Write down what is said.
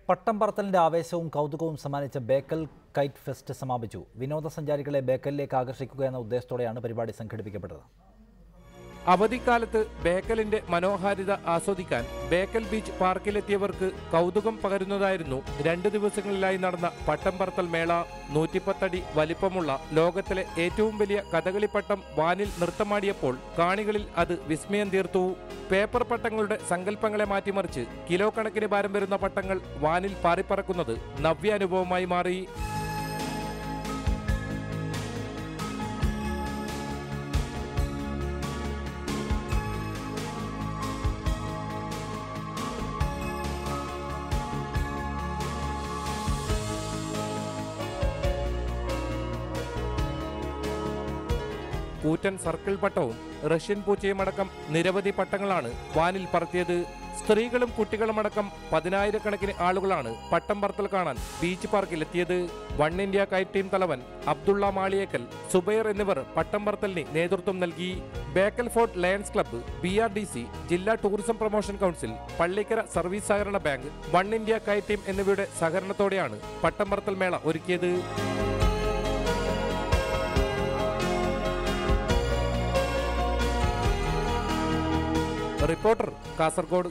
പട്ടം പറത്തലിന്റെ ആവേശവും കൗതുകവും സമ്മാനിച്ച Bekal KITE fest സമാപിച്ചു. വിനോദസഞ്ചാരികളെ ബേക്കലിലേക്ക് ആകർഷിക്കുക എന്ന ഉദ്ദേശത്തോടെയാണ് പരിപാടി സംഘടിപ്പിക്കപ്പെട്ടത്. അവധിക്കാലത്ത് ബേക്കലിന്റെ മനോഹാരിത ആസ്വദിക്കാൻ ബേക്കൽ ബീച്ച് പാർക്കിലെത്തിയവർക്ക് കൗതുകം പകരുന്നതായിരുന്നു 2 ദിവസങ്ങളിലായി നടന്ന പട്ടം പറത്തൽ മേള. 110 അടി വലിപ്പമുള്ള ലോകത്തിലെ ഏറ്റവും വലിയ കഥകളിപ്പട്ടം വാനിൽ നൃത്തമാടിയപ്പോൾ കാണികളിൽ അത് വിസ്മയം തീർത്തു. പേപ്പർ പട്ടങ്ങളുടെ സങ്കല്പങ്ങളെ മാറ്റിമറിച്ച് കിലോ കണക്കിന് ഭാരം വരുന്ന പട്ടങ്ങൾ വാനിൽ പാറിപ്പറക്കുന്നത് നവ്യാനുഭവമായി മാറി. കൂറ്റൻ സർക്കിൾ പട്ടവും റഷ്യൻ പൂച്ചയും അടക്കം നിരവധി പട്ടങ്ങളാണ് വാനിൽ പറത്തിയത്. സ്ത്രീകളും കുട്ടികളുമടക്കം 10,000-കണക്കിന് ആളുകളാണ് പട്ടം പറത്തൽ കാണാൻ ബീച്ച് പാർക്കിലെത്തിയത്. വൺ ഇന്ത്യ കൈറ്റ് ടീം തലവൻ അബ്ദുള്ള മാളിയേക്കൽ, സുബൈർ എന്നിവർ പട്ടം പറത്തലിന് നേതൃത്വം നൽകി. Bekal fort lions club, BRDC, ജില്ലാ tourism promotion council, Pallikkara service സഹകരണ bank, one India kite team എന്നിവയുടെ സഹകരണത്തോടെയാണ് പട്ടം പറത്തൽ മേള ഒരുക്കിയത്. റിപ്പോർട്ടർ, കാസർഗോഡ്.